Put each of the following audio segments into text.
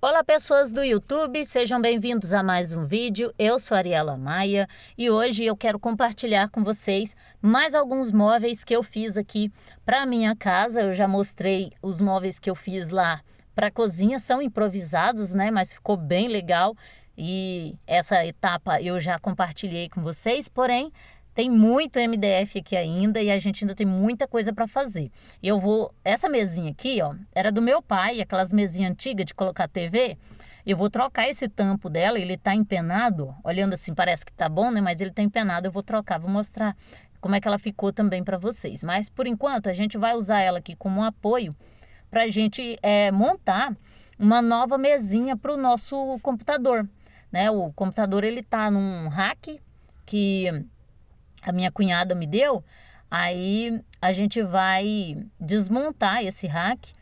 Olá, pessoas do YouTube, sejam bem-vindos a mais um vídeo. Eu sou a Ariela Maia e hoje eu quero compartilhar com vocês mais alguns móveis que eu fiz aqui para a minha casa. Eu já mostrei os móveis que eu fiz lá para a cozinha, são improvisados, né? Mas ficou bem legal e essa etapa eu já compartilhei com vocês, porém tem muito MDF aqui ainda e a gente ainda tem muita coisa para fazer. Essa mesinha aqui, ó, era do meu pai, aquelas mesinhas antigas de colocar TV. Eu vou trocar esse tampo dela, ele tá empenado, ó, olhando assim parece que tá bom, né? Mas ele tá empenado, eu vou trocar, vou mostrar como é que ela ficou também para vocês. Mas por enquanto a gente vai usar ela aqui como um apoio para a gente montar uma nova mesinha para o nosso computador, né? O computador ele tá num rack que a minha cunhada me deu, aí a gente vai desmontar esse rack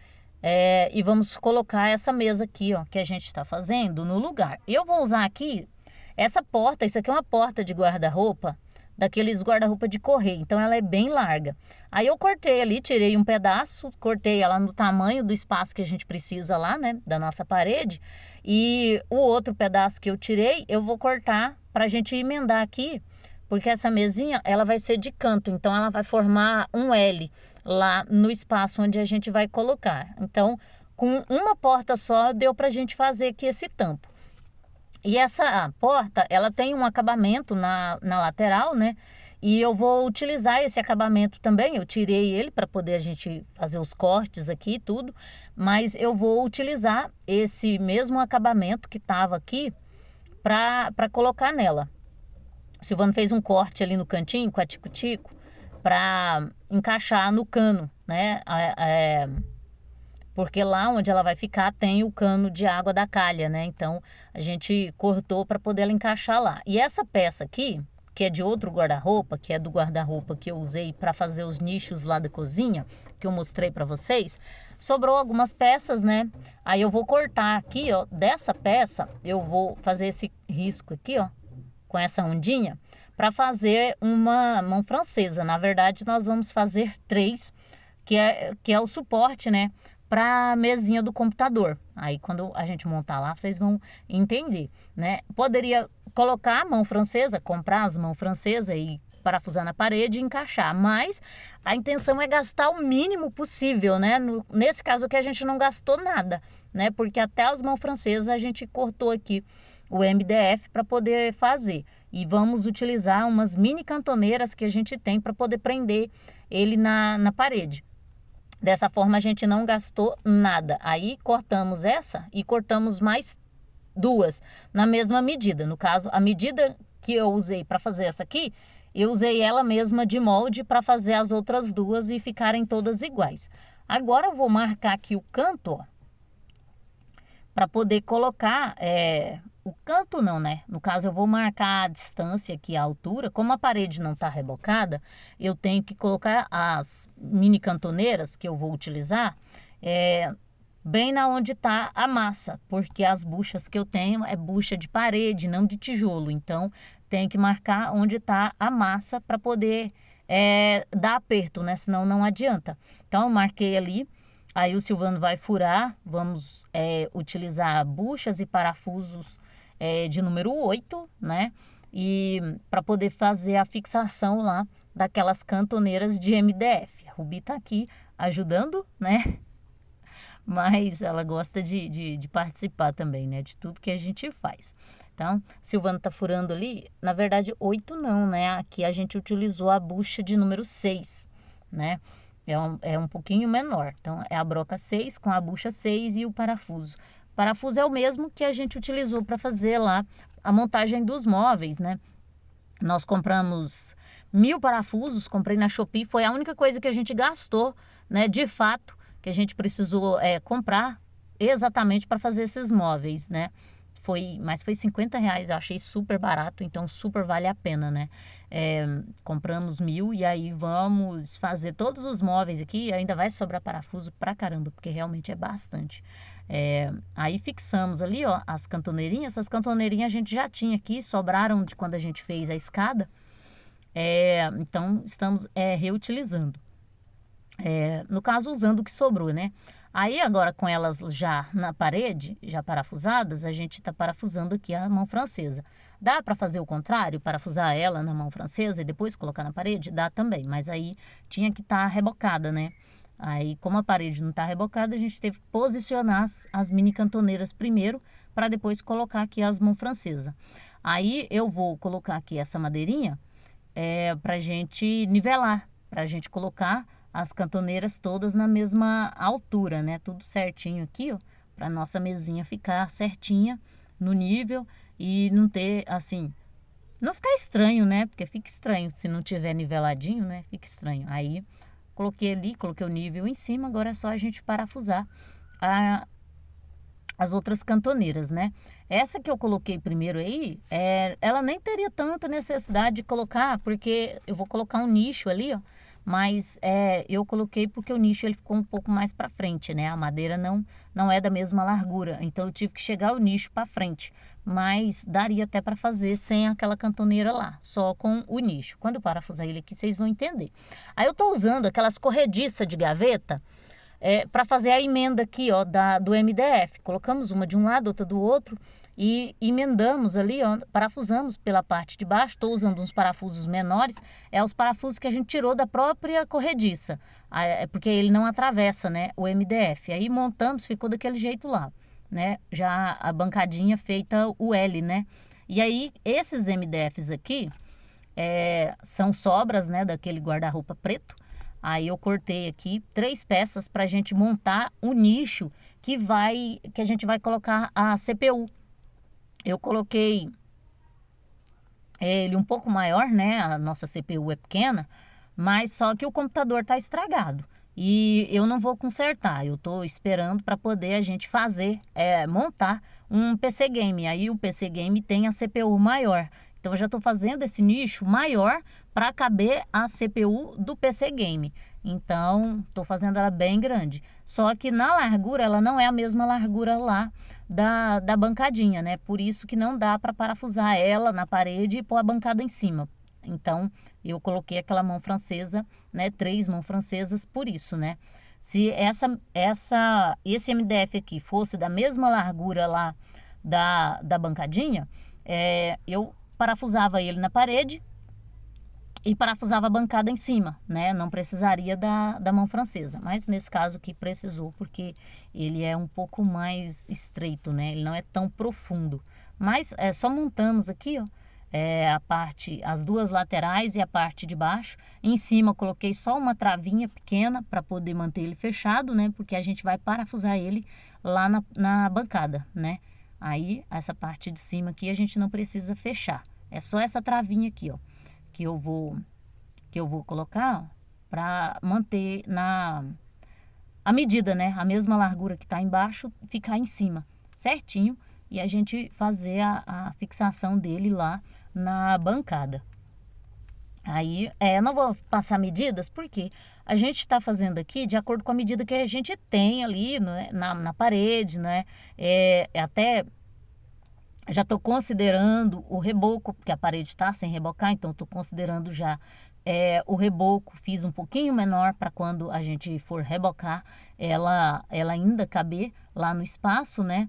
e vamos colocar essa mesa aqui, ó, que a gente está fazendo no lugar. Eu vou usar aqui essa porta, isso aqui é uma porta de guarda-roupa, daqueles guarda-roupa de correr, então ela é bem larga. Aí eu cortei ali, tirei um pedaço, cortei ela no tamanho do espaço que a gente precisa lá, né, da nossa parede, e o outro pedaço que eu tirei, eu vou cortar para a gente emendar aqui, porque essa mesinha, ela vai ser de canto, então ela vai formar um L lá no espaço onde a gente vai colocar. Então, com uma porta só, deu pra gente fazer aqui esse tampo. E essa porta, ela tem um acabamento na lateral, né? E eu vou utilizar esse acabamento também, eu tirei ele para poder a gente fazer os cortes aqui e tudo, mas eu vou utilizar esse mesmo acabamento que estava aqui para colocar nela. O Silvano fez um corte ali no cantinho com a tico-tico para encaixar no cano, né? Porque lá onde ela vai ficar tem o cano de água da calha, né? Então a gente cortou para poder ela encaixar lá. E essa peça aqui, que é de outro guarda-roupa, que é do guarda-roupa que eu usei para fazer os nichos lá da cozinha, que eu mostrei para vocês, sobrou algumas peças, né? Aí eu vou cortar aqui, ó, dessa peça, eu vou fazer esse risco aqui, ó, com essa ondinha, para fazer uma mão francesa. Na verdade, nós vamos fazer 3, que é o suporte, né, para a mesinha do computador. Aí, quando a gente montar lá, vocês vão entender, né? Poderia colocar a mão francesa, comprar as mãos francesas e parafusar na parede e encaixar, mas a intenção é gastar o mínimo possível, né? Nesse caso aqui a gente não gastou nada, né? Porque até as mãos francesas a gente cortou aqui o MDF para poder fazer. E vamos utilizar umas mini cantoneiras que a gente tem para poder prender ele na parede. Dessa forma a gente não gastou nada. Aí cortamos essa e cortamos mais 2 na mesma medida. No caso, a medida que eu usei para fazer essa aqui, eu usei ela mesma de molde para fazer as outras 2 e ficarem todas iguais. Agora eu vou marcar aqui o canto, ó, para poder colocar o canto não, né? No caso eu vou marcar a distância aqui, a altura. Como a parede não está rebocada, eu tenho que colocar as mini cantoneiras que eu vou utilizar bem na onde está a massa, porque as buchas que eu tenho é bucha de parede, não de tijolo. Então tem que marcar onde está a massa para poder dar aperto, né? Senão não adianta. Então eu marquei ali. Aí o Silvano vai furar, vamos utilizar buchas e parafusos de número 8, né? E para poder fazer a fixação lá daquelas cantoneiras de MDF. A Rubi tá aqui ajudando, né? Mas ela gosta de participar também, né? De tudo que a gente faz. Então, Silvano tá furando ali, na verdade 8 não, né? Aqui a gente utilizou a bucha de número 6, né? É um pouquinho menor. Então, é a broca 6 com a bucha 6 e o parafuso. O parafuso é o mesmo que a gente utilizou para fazer lá a montagem dos móveis, né? Nós compramos 1000 parafusos, comprei na Shopee. Foi a única coisa que a gente gastou, né? De fato, que a gente precisou comprar exatamente para fazer esses móveis, né? Mas foi R$ 50, eu achei super barato, então super vale a pena, né? Compramos 1000 e aí vamos fazer todos os móveis aqui, ainda vai sobrar parafuso pra caramba, porque realmente é bastante. Aí fixamos ali, ó, as cantoneirinhas. Essas cantoneirinhas a gente já tinha aqui, sobraram de quando a gente fez a escada. Então estamos reutilizando. No caso, usando o que sobrou, né? Aí agora com elas já na parede, já parafusadas, a gente está parafusando aqui a mão francesa. Dá para fazer o contrário, parafusar ela na mão francesa e depois colocar na parede? Dá também, mas aí tinha que estar rebocada, né? Aí, como a parede não está rebocada, a gente teve que posicionar as mini cantoneiras primeiro para depois colocar aqui as mãos francesas. Aí eu vou colocar aqui essa madeirinha para a gente nivelar, para a gente colocar as cantoneiras todas na mesma altura, né? Tudo certinho aqui, ó, para nossa mesinha ficar certinha no nível e não ter, assim, não ficar estranho, né? Porque fica estranho se não tiver niveladinho, né? Fica estranho. Aí coloquei ali, coloquei o nível em cima, agora é só a gente parafusar as outras cantoneiras, né? Essa que eu coloquei primeiro aí, ela nem teria tanta necessidade de colocar, porque eu vou colocar um nicho ali, ó. Mas eu coloquei porque o nicho ele ficou um pouco mais para frente, né? A madeira não é da mesma largura, então eu tive que chegar o nicho para frente. Mas daria até para fazer sem aquela cantoneira lá, só com o nicho. Quando eu parafusar ele aqui, vocês vão entender. Aí eu tô usando aquelas corrediças de gaveta, para fazer a emenda aqui, ó, do MDF. Colocamos uma de um lado, outra do outro e emendamos ali, ó, parafusamos pela parte de baixo. Estou usando uns parafusos menores, os parafusos que a gente tirou da própria corrediça, porque ele não atravessa, né, o MDF. Aí montamos, ficou daquele jeito lá, né, já a bancadinha feita o L, né. E aí esses MDFs aqui são sobras, né, daquele guarda-roupa preto. Aí eu cortei aqui 3 peças para a gente montar o nicho que a gente vai colocar a CPU. Eu coloquei ele um pouco maior, né? A nossa CPU é pequena, mas só que o computador está estragado. E eu não vou consertar, eu estou esperando para poder a gente montar um PC Game. Aí o PC Game tem a CPU maior. Então eu já estou fazendo esse nicho maior para caber a CPU do PC Game. Então estou fazendo ela bem grande. Só que na largura ela não é a mesma largura lá da bancadinha, né? Por isso que não dá para parafusar ela na parede e pôr a bancada em cima. Então eu coloquei aquela mão francesa, né? 3 mãos francesas por isso, né? Se esse MDF aqui fosse da mesma largura lá da bancadinha, eu parafusava ele na parede e parafusava a bancada em cima, né? Não precisaria da mão francesa, mas nesse caso aqui precisou porque ele é um pouco mais estreito, né? Ele não é tão profundo. Mas só montamos aqui, ó, as 2 laterais e a parte de baixo. Em cima eu coloquei só uma travinha pequena para poder manter ele fechado, né? Porque a gente vai parafusar ele lá na bancada, né? Aí, essa parte de cima aqui a gente não precisa fechar. É só essa travinha aqui, ó, que eu vou colocar para manter a medida, né? A mesma largura que está embaixo, ficar em cima, certinho. E a gente fazer a fixação dele lá na bancada. Aí, não vou passar medidas, porque a gente está fazendo aqui de acordo com a medida que a gente tem ali, né, na parede, né? Até já estou considerando o reboco, porque a parede está sem rebocar, então estou considerando já o reboco. Fiz um pouquinho menor para quando a gente for rebocar, ela ainda caber lá no espaço, né?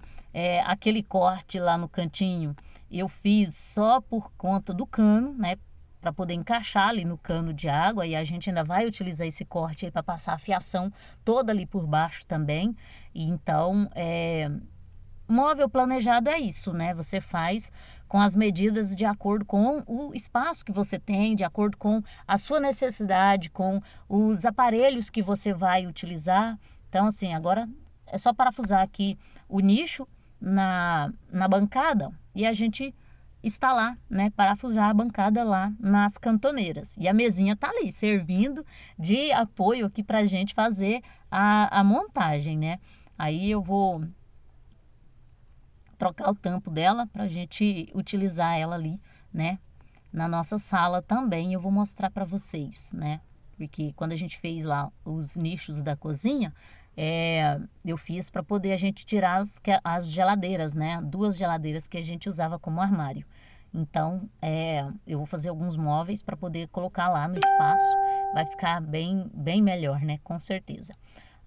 Aquele corte lá no cantinho eu fiz só por conta do cano, né? Para poder encaixar ali no cano de água, e a gente ainda vai utilizar esse corte aí para passar a fiação toda ali por baixo também. E então, móvel planejado é isso, né? Você faz com as medidas de acordo com o espaço que você tem, de acordo com a sua necessidade, com os aparelhos que você vai utilizar. Então, assim, agora é só parafusar aqui o nicho na bancada e a gente instalar, né, parafusar a bancada lá nas cantoneiras. E a mesinha tá ali, servindo de apoio aqui pra gente fazer a montagem, né? Aí eu vou trocar o tampo dela pra gente utilizar ela ali, né, na nossa sala também. Eu vou mostrar pra vocês, né? Porque quando a gente fez lá os nichos da cozinha, eu fiz para poder a gente tirar as geladeiras, né? 2 geladeiras que a gente usava como armário. Então, eu vou fazer alguns móveis para poder colocar lá no espaço. Vai ficar bem, bem melhor, né? Com certeza.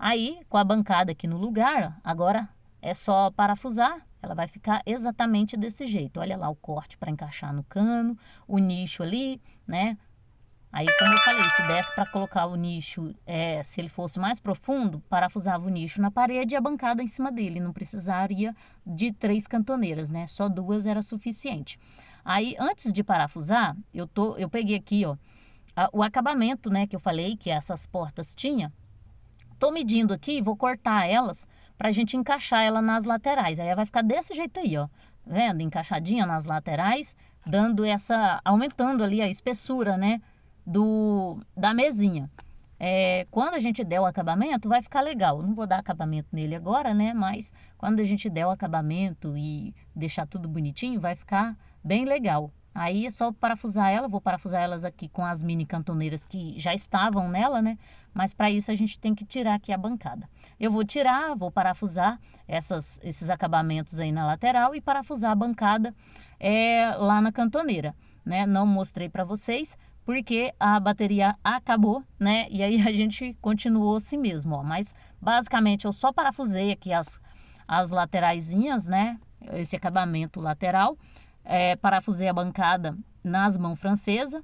Aí, com a bancada aqui no lugar, ó, agora é só parafusar, ela vai ficar exatamente desse jeito. Olha lá o corte para encaixar no cano, o nicho ali, né? Aí, como eu falei, se desse para colocar o nicho, se ele fosse mais profundo, parafusava o nicho na parede e a bancada em cima dele. Não precisaria de 3 cantoneiras, né? Só 2 era suficiente. Aí, antes de parafusar, eu peguei aqui, ó, o acabamento, né, que eu falei que essas portas tinha. Tô medindo aqui, vou cortar elas pra gente encaixar ela nas laterais. Aí vai ficar desse jeito aí, ó. Tá vendo? Encaixadinha nas laterais, aumentando ali a espessura, né, da mesinha. Quando a gente der o acabamento, vai ficar legal. Não vou dar acabamento nele agora, né, mas quando a gente der o acabamento e deixar tudo bonitinho, vai ficar bem legal. Aí é só parafusar ela, vou parafusar elas aqui com as mini cantoneiras que já estavam nela, né? Mas para isso a gente tem que tirar aqui a bancada. Eu vou tirar, vou parafusar esses acabamentos aí na lateral e parafusar a bancada lá na cantoneira, né? Não mostrei para vocês porque a bateria acabou, né? E aí a gente continuou assim mesmo, ó. Mas basicamente eu só parafusei aqui as lateraisinhas, né? Esse acabamento lateral. Parafusei a bancada nas mãos francesas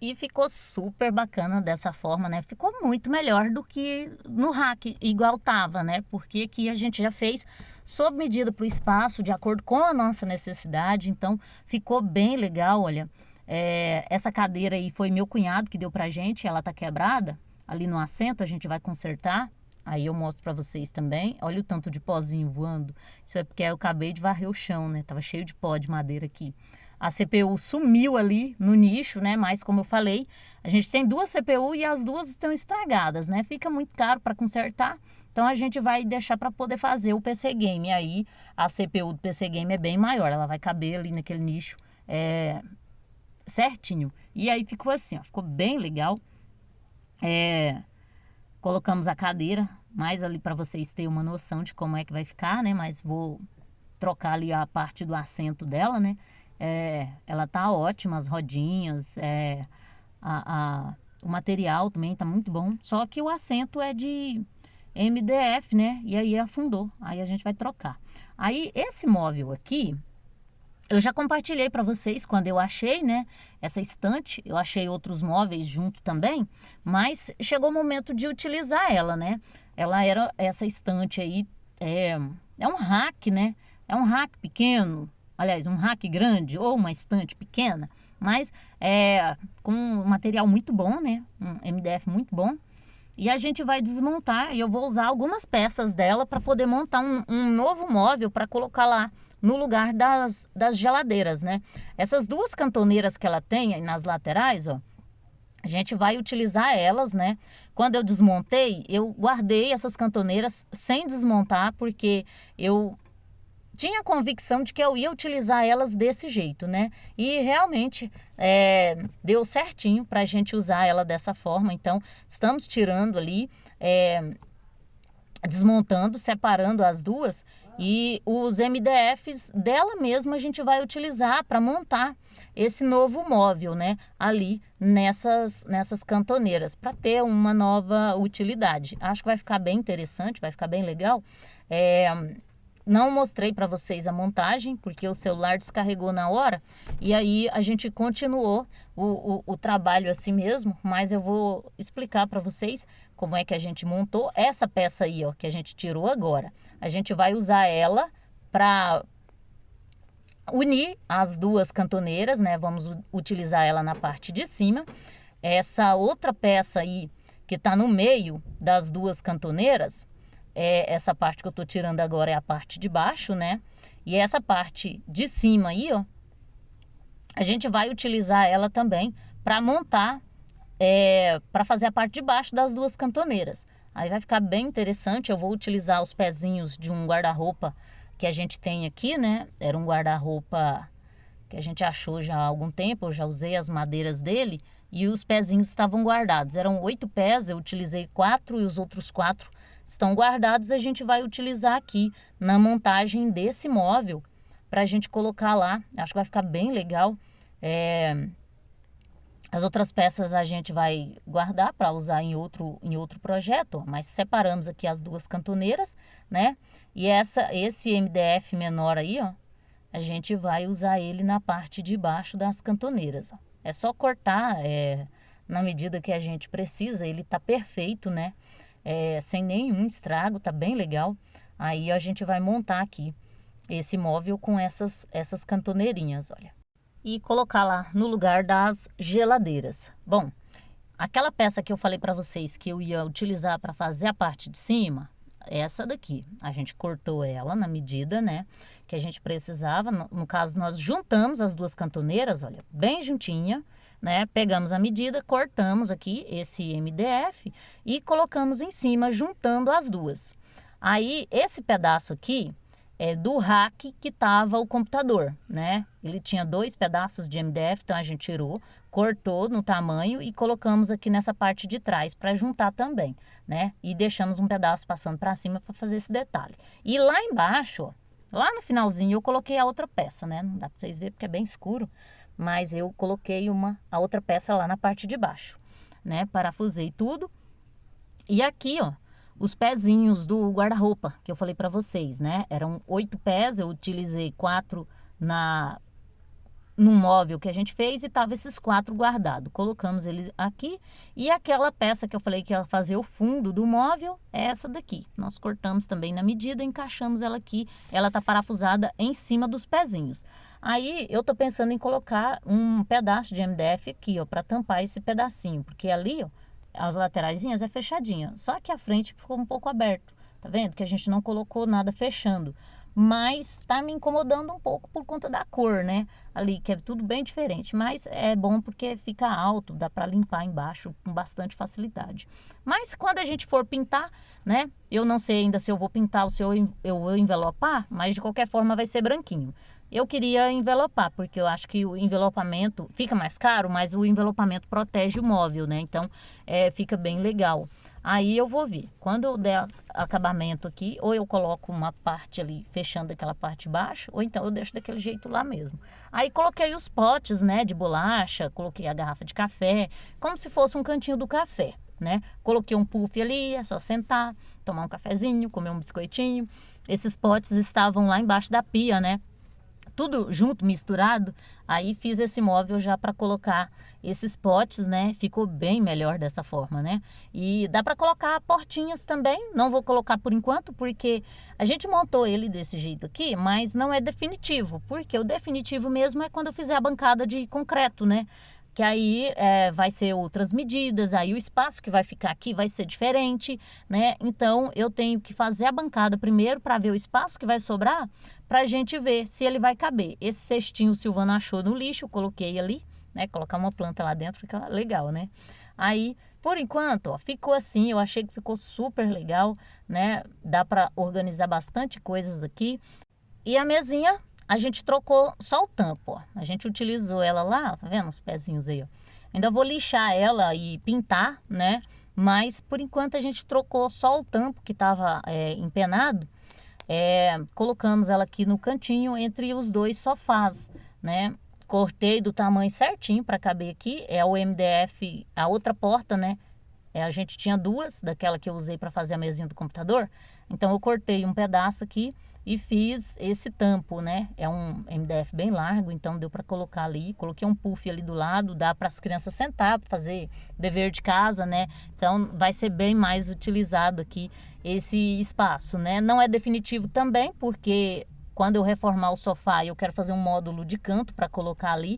e ficou super bacana dessa forma, né? Ficou muito melhor do que no rack, igual tava, né? Porque aqui a gente já fez sob medida para o espaço, de acordo com a nossa necessidade, então ficou bem legal, olha. Essa cadeira aí foi meu cunhado que deu pra gente, ela tá quebrada, ali no assento a gente vai consertar. Aí eu mostro para vocês também. Olha o tanto de pozinho voando. Isso é porque eu acabei de varrer o chão, né? Tava cheio de pó de madeira aqui. A CPU sumiu ali no nicho, né? Mas como eu falei, a gente tem 2 CPU e as 2 estão estragadas, né? Fica muito caro para consertar. Então a gente vai deixar para poder fazer o PC Game. Aí a CPU do PC Game é bem maior. Ela vai caber ali naquele nicho certinho. E aí ficou assim, ó. Ficou bem legal. Colocamos a cadeira, mais ali para vocês terem uma noção de como é que vai ficar, né? Mas vou trocar ali a parte do assento dela, né? Ela tá ótima, as rodinhas, o material também tá muito bom. Só que o assento é de MDF, né? E aí afundou, aí a gente vai trocar. Aí esse móvel aqui, eu já compartilhei para vocês quando eu achei, né, essa estante. Eu achei outros móveis junto também, mas chegou o momento de utilizar ela, né? Essa estante aí, é um rack, né? É um rack pequeno, aliás, um rack grande ou uma estante pequena, mas com um material muito bom, né? Um MDF muito bom. E a gente vai desmontar e eu vou usar algumas peças dela para poder montar um novo móvel para colocar lá no lugar das geladeiras, né? Essas 2 cantoneiras que ela tem aí nas laterais, ó, a gente vai utilizar elas, né? Quando eu desmontei, eu guardei essas cantoneiras sem desmontar, porque eu tinha a convicção de que eu ia utilizar elas desse jeito, né? E realmente deu certinho para a gente usar ela dessa forma. Então, estamos tirando ali, desmontando, separando as 2 e os MDFs dela mesma a gente vai utilizar para montar esse novo móvel, né? Ali nessas cantoneiras, para ter uma nova utilidade. Acho que vai ficar bem interessante, vai ficar bem legal. Não mostrei para vocês a montagem, porque o celular descarregou na hora, e aí a gente continuou o trabalho assim mesmo, mas eu vou explicar para vocês como é que a gente montou essa peça aí, ó, que a gente tirou agora. A gente vai usar ela para unir as 2 cantoneiras, né? Vamos utilizar ela na parte de cima. Essa outra peça aí, que está no meio das 2 cantoneiras, essa parte que eu tô tirando agora é a parte de baixo, né? E essa parte de cima aí, ó, a gente vai utilizar ela também para montar, para fazer a parte de baixo das 2 cantoneiras. Aí vai ficar bem interessante. Eu vou utilizar os pezinhos de um guarda-roupa que a gente tem aqui, né? Era um guarda-roupa que a gente achou já há algum tempo. Eu já usei as madeiras dele e os pezinhos estavam guardados. Eram 8 pés, eu utilizei 4 e os outros 4 estão guardados. A gente vai utilizar aqui na montagem desse móvel para a gente colocar lá. Acho que vai ficar bem legal. As outras peças a gente vai guardar para usar em outro projeto, ó, mas separamos aqui as duas cantoneiras, né? E esse MDF menor aí, ó, a gente vai usar ele na parte de baixo das cantoneiras, ó. É só cortar na medida que a gente precisa, ele tá perfeito, né? Sem nenhum estrago, tá bem legal. Aí a gente vai montar aqui esse móvel com essas cantoneirinhas, olha. E colocar lá no lugar das geladeiras. Bom, aquela peça que eu falei para vocês que eu ia utilizar para fazer a parte de cima, essa daqui. A gente cortou ela na medida, né, que a gente precisava. No caso, nós juntamos as duas cantoneiras, olha, bem juntinha, né? Pegamos a medida, cortamos aqui esse MDF e colocamos em cima, juntando as duas. Aí, esse pedaço aqui é do rack que tava o computador, né? Ele tinha 2 pedaços de MDF, então a gente tirou, cortou no tamanho e colocamos aqui nessa parte de trás para juntar também, né? E deixamos um pedaço passando para cima para fazer esse detalhe. E lá embaixo, ó, lá no finalzinho eu coloquei a outra peça, né? Não dá para vocês verem porque é bem escuro, mas eu coloquei a outra peça lá na parte de baixo, né? Parafusei tudo. E aqui, ó, os pezinhos do guarda-roupa que eu falei para vocês, né? Eram 8 pés, eu utilizei 4 no móvel que a gente fez e tava esses 4 guardados. Colocamos eles aqui e aquela peça que eu falei que ia fazer o fundo do móvel é essa daqui. Nós cortamos também na medida, encaixamos ela aqui. Ela tá parafusada em cima dos pezinhos. Aí eu tô pensando em colocar um pedaço de MDF aqui, ó, para tampar esse pedacinho, porque ali, ó, as lateraisinhas é fechadinha, só que a frente ficou um pouco aberto, tá vendo? Que a gente não colocou nada fechando, mas tá me incomodando um pouco por conta da cor, né? Ali, que é tudo bem diferente, mas é bom porque fica alto, dá para limpar embaixo com bastante facilidade. Mas quando a gente for pintar, né? Eu não sei ainda se eu vou pintar ou se eu vou envelopar, mas de qualquer forma vai ser branquinho. Eu queria envelopar, porque eu acho que o envelopamento fica mais caro, mas o envelopamento protege o móvel, né? Então, fica bem legal. Aí eu vou ver. Quando eu der acabamento aqui, ou eu coloco uma parte ali, fechando aquela parte de baixo, ou então eu deixo daquele jeito lá mesmo. Aí coloquei os potes, né, de bolacha, coloquei a garrafa de café, como se fosse um cantinho do café, né? Coloquei um puff ali, é só sentar, tomar um cafezinho, comer um biscoitinho. Esses potes estavam lá embaixo da pia, né? Tudo junto, misturado, aí fiz esse móvel já para colocar esses potes, né? Ficou bem melhor dessa forma, né? E dá para colocar portinhas também, não vou colocar por enquanto, porque a gente montou ele desse jeito aqui, mas não é definitivo, porque o definitivo mesmo é quando eu fizer a bancada de concreto, né? Que aí vai ser outras medidas, aí o espaço que vai ficar aqui vai ser diferente, né? Então, eu tenho que fazer a bancada primeiro para ver o espaço que vai sobrar, para a gente ver se ele vai caber. Esse cestinho o Silvano achou no lixo, eu coloquei ali, né? Colocar uma planta lá dentro fica legal, né? Aí, por enquanto, ó, ficou assim, eu achei que ficou super legal, né? Dá para organizar bastante coisas aqui. E a mesinha, a gente trocou só o tampo, ó. A gente utilizou ela lá, tá vendo os pezinhos aí, ó. Ainda vou lixar ela e pintar, né? Mas, por enquanto, a gente trocou só o tampo que tava empenado. Colocamos ela aqui no cantinho entre os 2 sofás, né? Cortei do tamanho certinho para caber aqui. É o MDF, a outra porta, né? A gente tinha 2 daquela que eu usei para fazer a mesinha do computador. Então, eu cortei um pedaço aqui e fiz esse tampo, né? É um MDF bem largo, então deu para colocar ali. Coloquei um puff ali do lado, dá para as crianças sentar, para fazer dever de casa, né? Então, vai ser bem mais utilizado aqui esse espaço, né? Não é definitivo também, porque quando eu reformar o sofá, eu quero fazer um módulo de canto para colocar ali,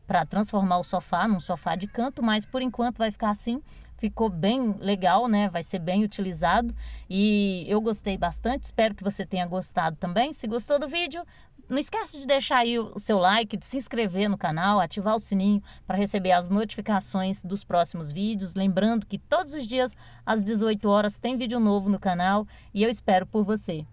para transformar o sofá num sofá de canto, mas por enquanto vai ficar assim. Ficou bem legal, né? Vai ser bem utilizado e eu gostei bastante. Espero que você tenha gostado também. Se gostou do vídeo, não esquece de deixar aí o seu like, de se inscrever no canal, ativar o sininho para receber as notificações dos próximos vídeos. Lembrando que todos os dias às 18 horas tem vídeo novo no canal e eu espero por você.